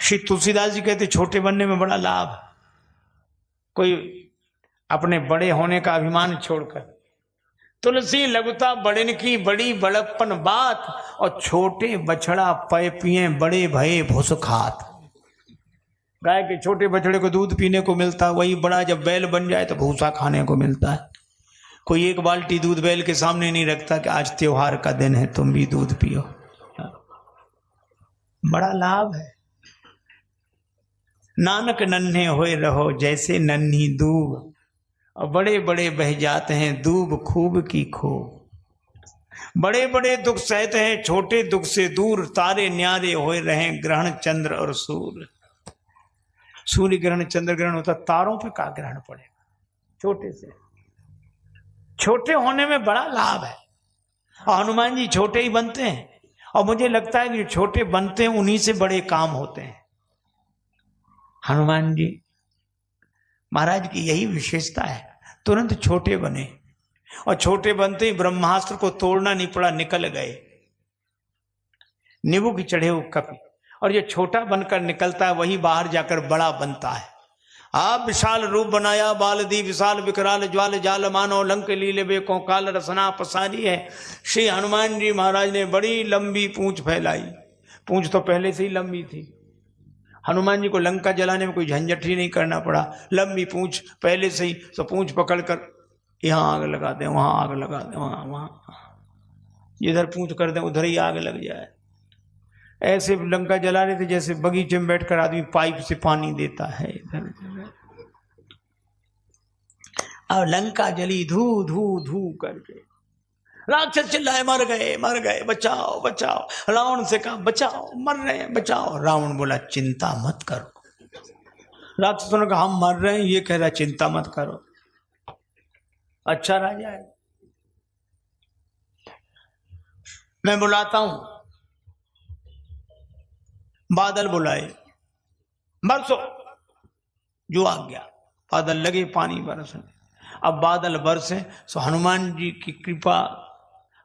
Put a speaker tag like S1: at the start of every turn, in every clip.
S1: श्री तुलसीदास जी कहते छोटे बनने में बड़ा लाभ। कोई अपने बड़े होने का अभिमान छोड़कर, तुलसी लघुता बड़न की बड़ी बड़प्पन बात, और छोटे बछड़ा पय पिए बड़े भये भुस खात। गाय के छोटे बछड़े को दूध पीने को मिलता है, वही बड़ा जब बैल बन जाए तो भूसा खाने को मिलता है। कोई एक बाल्टी दूध बैल के सामने नहीं रखता कि आज त्योहार का दिन है तुम भी दूध पियो। बड़ा लाभ है। नानक नन्हे होए रहो जैसे नन्ही दूब, और बड़े बड़े बह जाते हैं दूब खूब की खूब। बड़े बड़े दुख सहते हैं छोटे दुख से दूर, तारे न्यारे होए रहे ग्रहण चंद्र और सूर्य। सूर्य ग्रहण चंद्र ग्रहण होता, तारों पे का ग्रहण पड़ेगा। छोटे से छोटे होने में बड़ा लाभ है। और हनुमान जी छोटे ही बनते हैं, और मुझे लगता है कि छोटे बनते हैं उन्हीं से बड़े काम होते हैं। हनुमान जी महाराज की यही विशेषता है, तुरंत छोटे बने, और छोटे बनते ही ब्रह्मास्त्र को तोड़ना नहीं पड़ा, निकल गए। नींबू की चढ़े हुए कपि, और ये छोटा बनकर निकलता है वही बाहर जाकर बड़ा बनता है। आप विशाल रूप बनाया बाल दी विशाल विकराल ज्वाल जाल मानो लंक लीले बेको काल रसना पसारी है। श्री हनुमान जी महाराज ने बड़ी लंबी पूंछ फैलाई। पूंछ तो पहले से ही लंबी थी, हनुमान जी को लंका जलाने में कोई झंझट ही नहीं करना पड़ा। लंबी पूंछ पहले से ही, तो पूंछ पकड़कर यहाँ आग लगा दें, वहां आग लगा दें, वहां इधर पूंछ कर दें उधर ही आग लग जाए। ऐसे लंका जला रहे थे जैसे बगीचे में बैठकर आदमी पाइप से पानी देता है इधर। अब लंका जली धू धू धू करके, राक्षस चिल्लाए मर गए मर गए, बचाओ बचाओ। रावण से कहा बचाओ, मर रहे हैं बचाओ। रावण बोला चिंता मत करो। राक्षसों ने कहा हम मर रहे हैं, ये कह रहा चिंता मत करो। अच्छा राजा है, मैं बुलाता हूं। बादल बुलाए, बरसो, जो आ गया। बादल लगे पानी बरसने। अब बादल बरसे तो हनुमान जी की कृपा,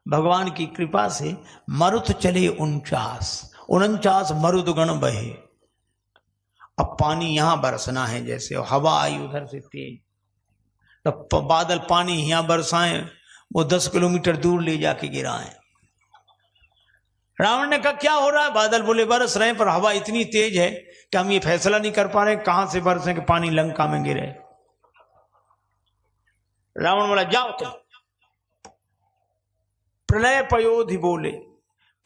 S1: भगवान की कृपा से मरुत चले 49 मरुदगण बहे। अब पानी यहां बरसना है जैसे, हवा आई उधर से तेज, तो बादल पानी यहां बरसाएं, वो 10 किलोमीटर दूर ले जाके गिराएं। रावण ने कहा क्या हो रहा है? बादल बोले बरस रहे हैं, पर हवा इतनी तेज है कि हम ये फैसला नहीं कर पा रहे कहां से बरसे कि पानी लंका में गिरे। रावण बोला जाओ तुम। प्रलय पयोधि बोले,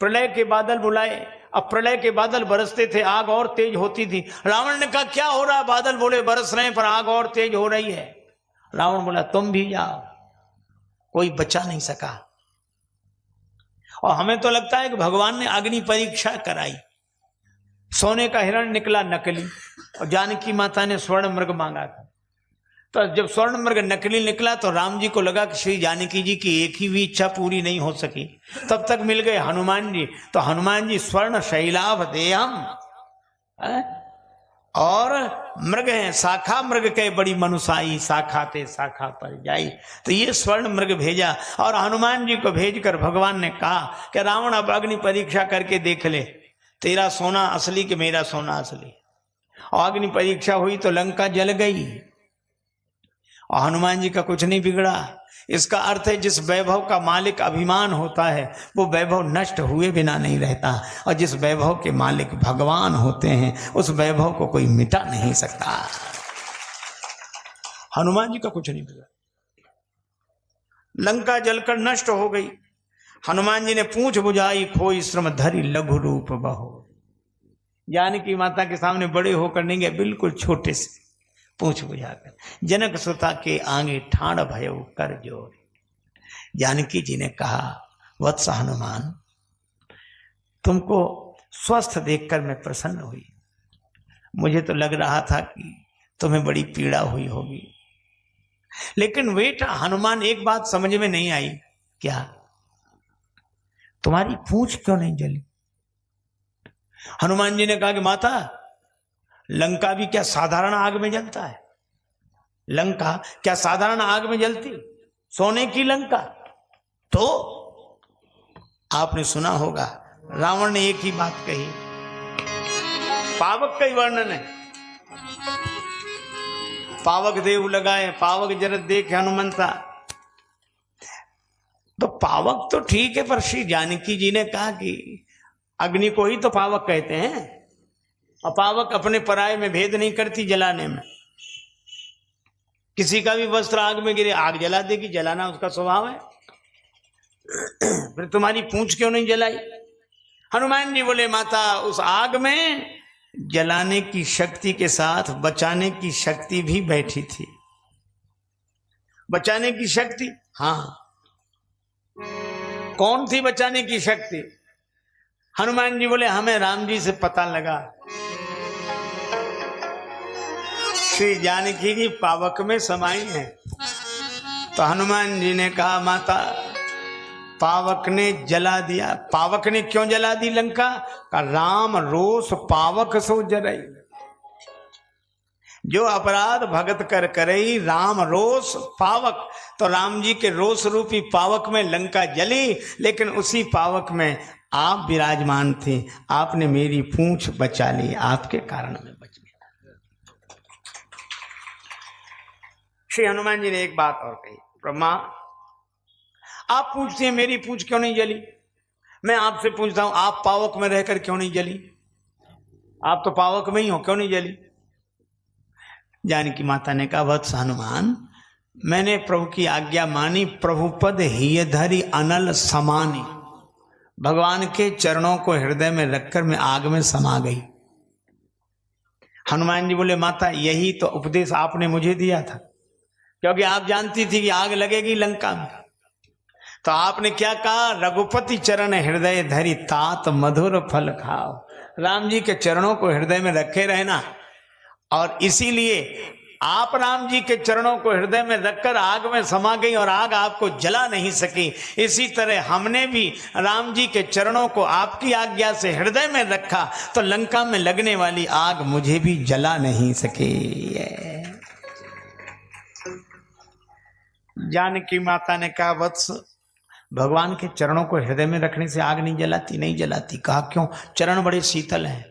S1: प्रलय के बादल बुलाए। अब प्रलय के बादल बरसते थे, आग और तेज होती थी। रावण ने कहा क्या हो रहा है? बादल बोले बरस रहे हैं पर आग और तेज हो रही है। रावण बोला तुम भी जाओ। कोई बचा नहीं सका। और हमें तो लगता है कि भगवान ने अग्नि परीक्षा कराई। सोने का हिरण निकला नकली, और जानकी माता ने स्वर्ण मृग मांगा था। तो जब स्वर्ण मृग नकली निकला तो राम जी को लगा कि श्री जानकी जी की एक ही भी इच्छा पूरी नहीं हो सकी। तब तक मिल गए हनुमान जी। तो हनुमान जी स्वर्ण शैलाभ देहम, और मृग हैं शाखा मृग के बड़ी मनुसाई, शाखा ते शाखा पर जाई। तो ये स्वर्ण मृग भेजा, और हनुमान जी को भेजकर भगवान ने कहा कि रावण अब अग्नि परीक्षा करके देख ले, तेरा सोना असली कि मेरा सोना असली। और अग्नि परीक्षा हुई तो लंका जल गई, और हनुमान जी का कुछ नहीं बिगड़ा। इसका अर्थ है जिस वैभव का मालिक अभिमान होता है वो वैभव नष्ट हुए बिना नहीं रहता, और जिस वैभव के मालिक भगवान होते हैं उस वैभव को कोई मिटा नहीं सकता। हनुमान जी का कुछ नहीं बिगड़ा। लंका जलकर नष्ट हो गई। हनुमान जी ने पूंछ बुझाई खोई श्रम धरी लघु रूप बहो। जानकी माता के सामने बड़े होकर नहीं गए, बिल्कुल छोटे से पूंछ बुझाकर। जनक सुता के आगे ठाण भयो कर जोर। जानकी जी ने कहा वत्स हनुमान, तुमको स्वस्थ देखकर मैं प्रसन्न हुई। मुझे तो लग रहा था कि तुम्हें बड़ी पीड़ा हुई होगी। लेकिन बेटा हनुमान एक बात समझ में नहीं आई। क्या? तुम्हारी पूंछ क्यों नहीं जली? हनुमान जी ने कहा कि माता, लंका भी क्या साधारण आग में जलता है? लंका क्या साधारण आग में जलती? सोने की लंका। तो आपने सुना होगा रावण ने एक ही बात कही, पावक का ही वर्णन है। पावक देव लगाए, पावक जरत देख हनुमंता। तो पावक तो ठीक है, पर श्री जानकी जी ने कहा कि अग्नि को ही तो पावक कहते हैं, और पावक अपने पराये में भेद नहीं करती जलाने में। किसी का भी वस्त्र आग में गिरे, आग जला देगी, जलाना उसका स्वभाव है। फिर तुम्हारी पूंछ क्यों नहीं जलाई? हनुमान जी बोले माता, उस आग में जलाने की शक्ति के साथ बचाने की शक्ति भी बैठी थी। बचाने की शक्ति, हाँ, कौन थी बचाने की शक्ति? हनुमान जी बोले हमें राम जी से पता लगा, श्री जानकी जी पावक में समाई है। तो हनुमान जी ने कहा माता, पावक ने जला दिया। पावक ने क्यों जला दी लंका? का राम रोष पावक सो जरई। जो अपराध भगत कर करई, राम रोष पावक। तो राम जी के रोष रूपी पावक में लंका जली, लेकिन उसी पावक में आप विराजमान थे। आपने मेरी पूंछ बचा ली, आपके कारण में बच गया। श्री हनुमान जी ने एक बात और कही, ब्रह्मा आप पूछते हैं मेरी पूंछ क्यों नहीं जली? मैं आपसे पूछता हूं, आप पावक में रहकर क्यों नहीं जली? आप तो पावक में ही हो, क्यों नहीं जली? जानकी माता ने कहा, वत्स हनुमान, मैंने प्रभु की आज्ञा मानी, प्रभुपद हिय धरि अनल समानी। भगवान के चरणों को हृदय में रखकर मैं आग में समा गई। हनुमान जी बोले माता, यही तो उपदेश आपने मुझे दिया था, क्योंकि आप जानती थी कि आग लगेगी लंका में। तो आपने क्या कहा? रघुपति चरण हृदय धरि तात मधुर फल खाओ। राम जी के चरणों को हृदय में रखे रहना, और इसीलिए आप राम जी के चरणों को हृदय में रखकर आग में समा गई और आग आपको जला नहीं सकी। इसी तरह हमने भी राम जी के चरणों को आपकी आज्ञा से हृदय में रखा, तो लंका में लगने वाली आग मुझे भी जला नहीं सकी। जानकी माता ने कहा, वत्स, भगवान के चरणों को हृदय में रखने से आग नहीं जलाती? नहीं जलाती। कहा क्यों? चरण बड़े शीतल हैं।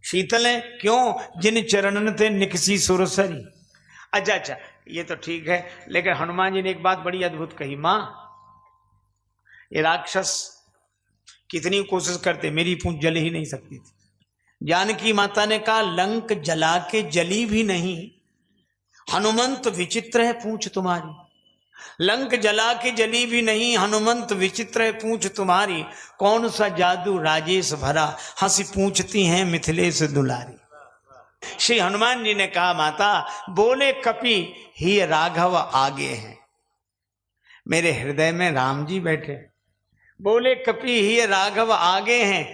S1: शीतल है क्यों? जिन चरणन ते निकसी सुरसरी। अच्छा, ये तो ठीक है, लेकिन हनुमान जी ने एक बात बड़ी अद्भुत कही, मां, ये राक्षस कितनी कोशिश करते, मेरी पूंछ जल ही नहीं सकती थी। जानकी माता ने कहा, लंक जला के जली भी नहीं, हनुमंत विचित्र है पूंछ तुम्हारी। लंक जला के जली भी नहीं, हनुमंत विचित्र है पूंछ तुम्हारी। कौन सा जादू राजेश भरा, हंसी पूछती हैं मिथिलेश दुलारी। श्री हनुमान जी ने कहा, माता, बोले कपि ही राघव आगे हैं। मेरे हृदय में राम जी बैठे। बोले कपि ही राघव आगे हैं,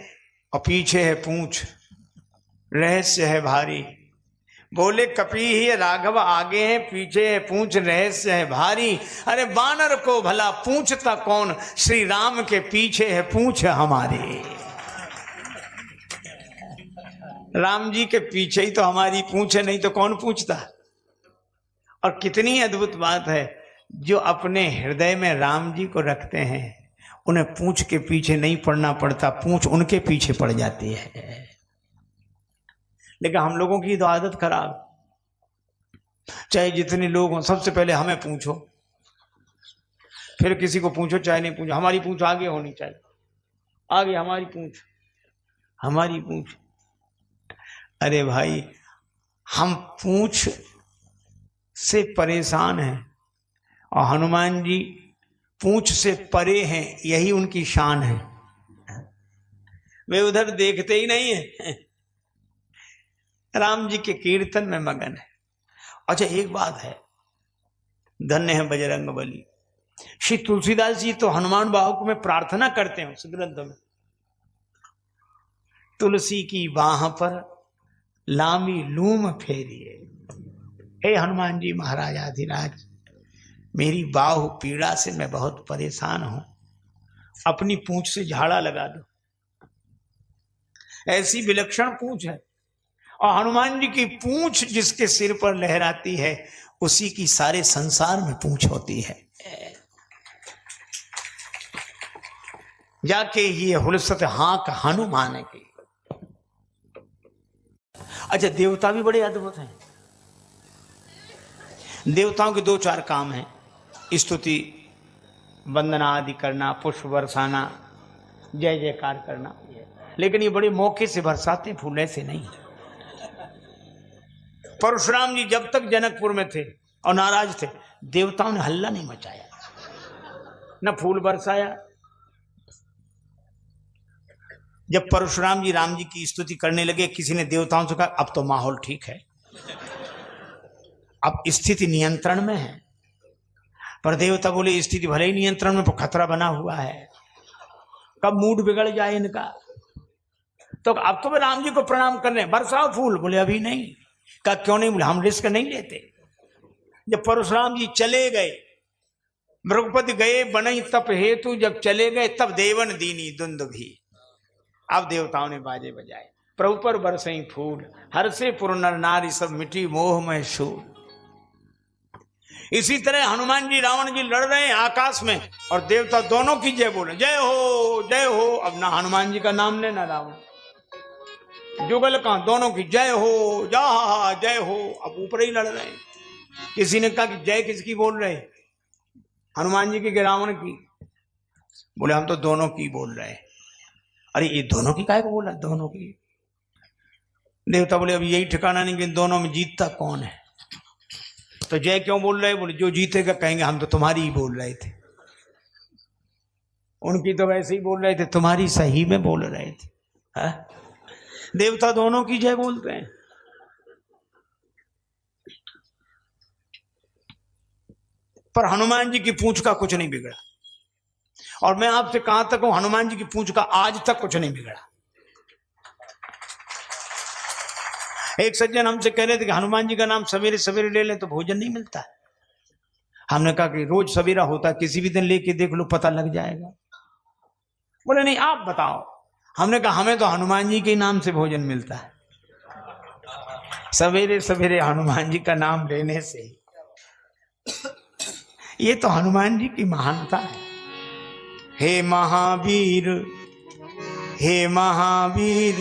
S1: और पीछे है पूंछ, रहस्य है भारी। बोले कपि ही राघव आगे हैं, पीछे है पूंछ, रहस्य है भारी। अरे बानर को भला पूछता कौन, श्री राम के पीछे है पूंछ हमारे। राम जी के पीछे ही तो हमारी पूंछ है, नहीं तो कौन पूछता? और कितनी अद्भुत बात है, जो अपने हृदय में राम जी को रखते हैं उन्हें पूंछ के पीछे नहीं पड़ना पड़ता, पूंछ उनके पीछे पड़ जाती है। लेकिन हम लोगों की तो आदत खराब, चाहे जितने लोग हों सबसे पहले हमें पूछो, फिर किसी को पूछो चाहे नहीं पूछो। हमारी पूंछ आगे होनी चाहिए, आगे हमारी पूंछ, हमारी पूंछ। अरे भाई, हम पूंछ से परेशान हैं और हनुमान जी पूंछ से परे हैं, यही उनकी शान है। वे उधर देखते ही नहीं है, राम जी के कीर्तन में मगन है। अच्छा, एक बात है, धन्य है बजरंग बली। श्री तुलसीदास जी तो हनुमान बाहुक में प्रार्थना करते हैं उस ग्रंथ में, तुलसी की बाह पर लामी लूम फेरिए। हे हनुमान जी महाराज आधिराज, मेरी बाहु पीड़ा से मैं बहुत परेशान हूं, अपनी पूंछ से झाड़ा लगा दो। ऐसी विलक्षण पूंछ है, और हनुमान जी की पूंछ जिसके सिर पर लहराती है उसी की सारे संसार में पूंछ होती है। जाके ये हुलसत हाँक हनुमान की। अच्छा, देवता भी बड़े अद्भुत हैं। देवताओं के 2-4 काम हैं, स्तुति वंदना आदि करना, पुष्प बरसाना, जय जयकार करना, लेकिन ये बड़े मौके से बरसाते फूल, ऐसे नहीं। परशुराम जी जब तक जनकपुर में थे और नाराज थे, देवताओं ने हल्ला नहीं मचाया, न फूल बरसाया। जब परशुराम जी राम जी की स्तुति करने लगे, किसी ने देवताओं से कहा अब तो माहौल ठीक है, अब स्थिति नियंत्रण में है। पर देवता बोले स्थिति भले ही नियंत्रण में, पर खतरा बना हुआ है, कब मूड बिगड़ जाए इनका। तो अब तो वे राम जी को प्रणाम कर रहे हैं, बरसाओ फूल। बोले अभी नहीं। कहा क्यों नहीं? बोले हम रिस्क नहीं लेते। जब परशुराम जी चले गए, मृगपति गए बनई तप हेतु, जब चले गए तब देवन दीनी दुंदुभी। अब देवताओं ने बाजे बजाए, प्रभु पर बरसई फूल, हर से पुर नर नारी सब मिटी मोह में शूल। इसी तरह हनुमान जी रावण जी लड़ रहे हैं आकाश में, और देवता दोनों की जय बोले, जय हो जय हो। अब ना हनुमान जी का नाम ले ना रावण, जुगल कहां, दोनों की जय हो जा जय हो। अब ऊपर ही लड़ रहे हैं। किसी ने कहा कि जय किसकी बोल रहे, हनुमान जी की कि रावण की? बोले हम तो दोनों की बोल रहे हैं। अरे ये दोनों की काहे को बोला? दोनों की। देवता बोले अब यही ठिकाना नहीं कि दोनों में जीतता कौन है, तो जय क्यों बोल रहे? बोले जो जीतेगा कहेंगे हम तो तुम्हारी ही बोल रहे थे। उनकी तो वैसे ही बोल रहे थे, तुम्हारी सही में बोल रहे थे। हा? देवता दोनों की जय बोलते हैं। पर हनुमान जी की पूंछ का कुछ नहीं बिगड़ा। और मैं आपसे कहां तक हूं, हनुमान जी की पूंछ का आज तक कुछ नहीं बिगड़ा। एक सज्जन हमसे कह रहे थे कि हनुमान जी का नाम सवेरे सवेरे ले लें तो भोजन नहीं मिलता। हमने कहा कि रोज सवेरा होता है, किसी भी दिन लेके देख लो, पता लग जाएगा। बोले नहीं आप बताओ। हमने कहा हमें तो हनुमान जी के नाम से भोजन मिलता है, सवेरे सवेरे हनुमान जी का नाम लेने से। ये तो हनुमान जी की महानता है। हे महावीर, हे महावीर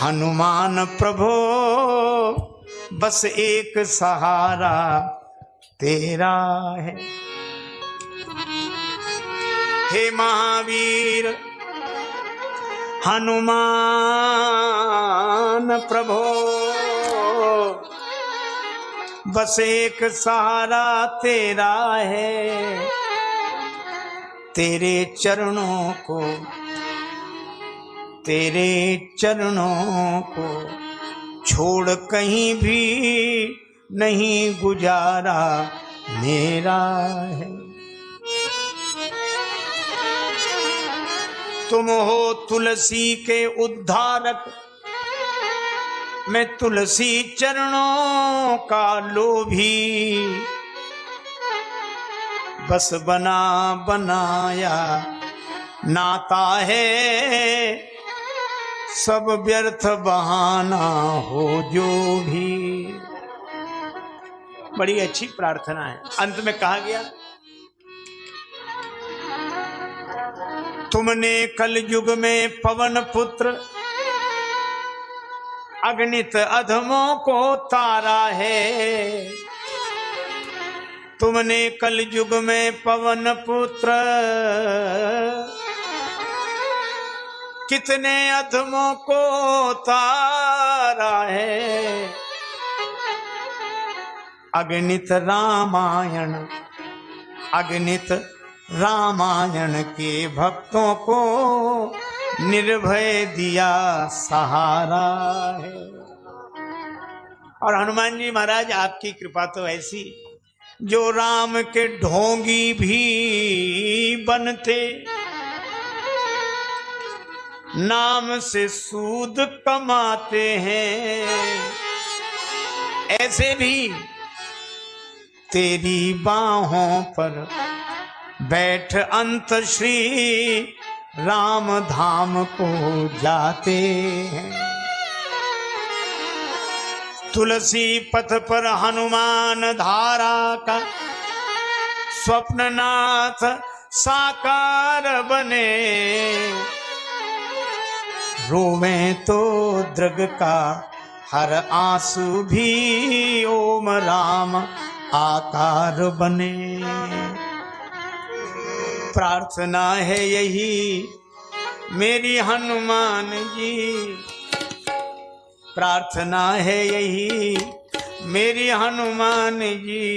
S1: हनुमान प्रभो, बस एक सहारा तेरा है। हे महावीर हनुमान प्रभो, बस एक सहारा तेरा है। तेरे चरणों को, तेरे चरणों को छोड़ कहीं भी नहीं गुजारा मेरा है। तुम हो तुलसी के उद्धारक, मैं तुलसी चरणों का लोभी। बस बना बनाया नाता है, सब व्यर्थ बहाना हो जो भी। बड़ी अच्छी प्रार्थना है। अंत में कहा गया, तुमने कल युग में पवन पुत्र अगणित अधमों को तारा है। तुमने कल युग में पवन पुत्र कितने अधमों को तारा है। अगणित रामायण, अगणित रामायण के भक्तों को निर्भय दिया सहारा है। और हनुमान जी महाराज आपकी कृपा तो ऐसी, जो राम के ढोंगी भी बनते, नाम से सूद कमाते हैं, ऐसे भी तेरी बाहों पर बैठ अंत श्री राम धाम को जाते हैं। तुलसी पथ पर हनुमान धारा का स्वप्ननाथ साकार बने। रोवें तो दृग का हर आंसू भी ओम राम आकार बने। प्रार्थना है यही मेरी हनुमान जी, प्रार्थना है यही मेरी हनुमान जी,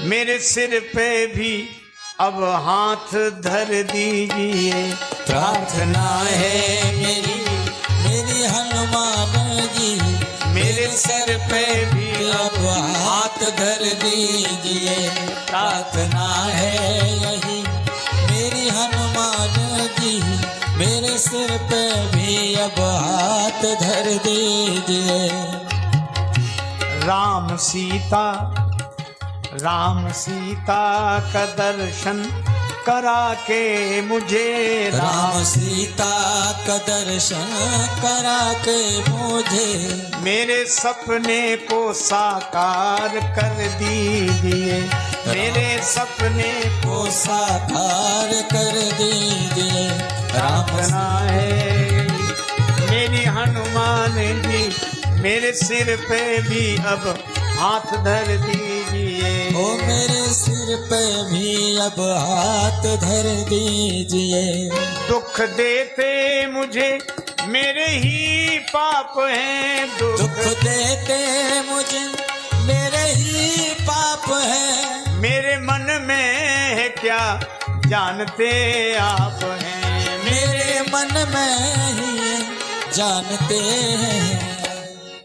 S1: मेरे सिर पे भी अब हाथ धर दीजिए।
S2: प्रार्थना है मेरी हनुमान जी,
S1: मेरे सिर पे भी
S2: अब हाथ धर दीजिए। प्रार्थना है यही मेरी हनुमान जी, मेरे सिर पे भी अब हाथ धर दीजिए।
S1: राम सीता का दर्शन करा के मुझे,
S2: राम सीता का दर्शन करा के मुझे,
S1: मेरे सपने को साकार कर दीजिए, मेरे सपने
S2: को साकार कर दीजिए।
S1: प्रार्थना है मेरी हनुमान जी, मेरे सिर पे भी अब हाथ धर दीजिए।
S2: ओ मेरे सिर पे भी अब हाथ धर दीजिए।
S1: दुख देते मुझे मेरे ही पाप हैं,
S2: दुख देते मुझे मेरे ही पाप हैं,
S1: मेरे मन में है क्या जानते आप हैं,
S2: मेरे मन में ही जानते हैं।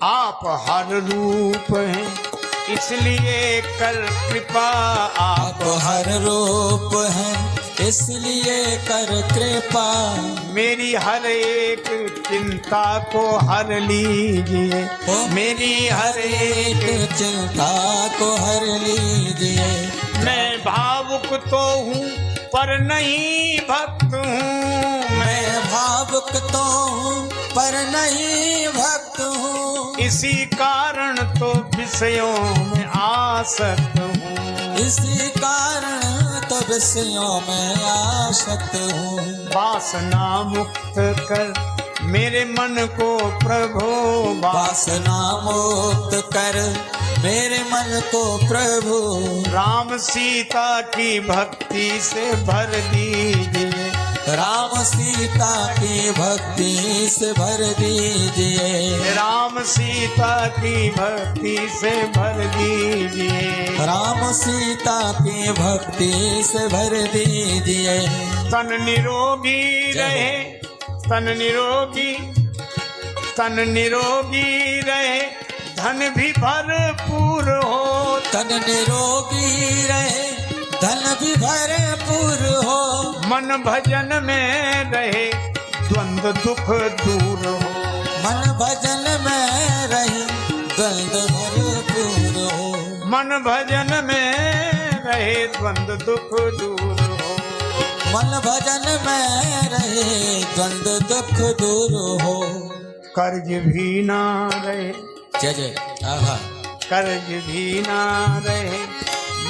S1: आप हर रूप हैं इसलिए कर कृपा,
S2: आप हर रूप हैं इसलिए कर कृपा,
S1: मेरी हर एक चिंता को हर लीजिए,
S2: मेरी हर एक चिंता को हर लीजिए।
S1: मैं भावुक तो हूँ पर नहीं भक्त हूँ,
S2: मैं भावुक तो हूँ पर नहीं भक्त हूँ,
S1: इसी कारण तो विषयों में आसक्त हूँ,
S2: इसी कारण तो विषयों में आसक्त हूँ।
S1: वासना मुक्त कर मेरे मन को प्रभु,
S2: वासना मुक्त कर मेरे मन को प्रभु,
S1: राम सीता की भक्ति से भर दीजिए,
S2: राम सीता की भक्ति से भर दीजिए।
S1: राम सीता की भक्ति से भर दीजिए,
S2: राम सीता की भक्ति से भर दीजिए।
S1: तन निरोगी रहे, तन निरोगी रहे, धन भी भरपूर हो,
S2: तन निरोगी रहे, धन भी भरपूर हो,
S1: मन भजन में रहे, द्वंद्व दुख दूर हो,
S2: मन भजन में रहे, द्वंद्व भरपूर हो,
S1: मन भजन में रहे, द्वंद्व दुख दूर हो,
S2: मन भजन में रहे, द्वंद्व दुख दूर हो।
S1: कर्ज भी ना रहे,
S2: जय जय आहा,
S1: कर्ज भी ना रहे,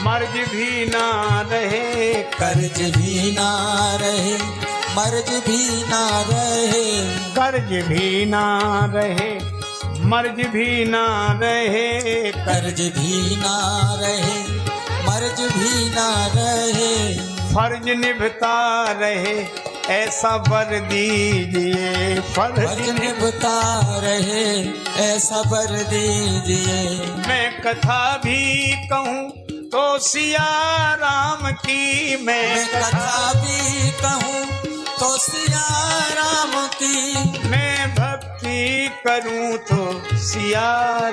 S1: मर्ज भी ना रहे,
S2: कर्ज भी ना रहे, मर्ज भी ना रहे,
S1: कर्ज भी ना रहे, मर्ज भी ना रहे,
S2: कर्ज भी ना रहे, मर्ज भी ना रहे,
S1: फर्ज निभता रहे ऐसा वर दीजिए,
S2: फर्ज निभता रहे ऐसा वर दीजिए।
S1: मैं कथा भी कहूँ तो सिया राम की, मैं
S2: कथा भी कहूँ तो सिया राम की,
S1: मैं भक्ति करूँ तो सिया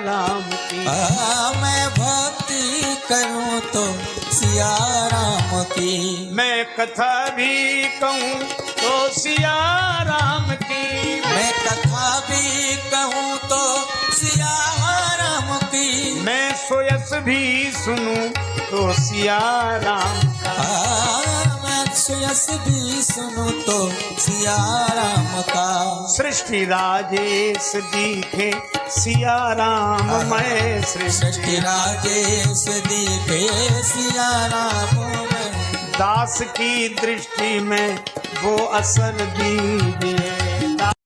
S1: राम की,
S2: मैं भक्ति करूँ तो सिया राम की,
S1: मैं कथा भी कहूँ तो सिया राम की,
S2: मैं कथा भी कहूँ तो सिया राम की,
S1: मैं सोयस भी सुनूं तो सिया राम का,
S2: मैं सोयस भी सुनूं तो सिया राम का।
S1: सृष्टि राजेश दिखे सिया राम, मैं
S2: सृष्टि राजेश दिखे सिया राम में,
S1: दास की दृष्टि में वो असर दीजिए,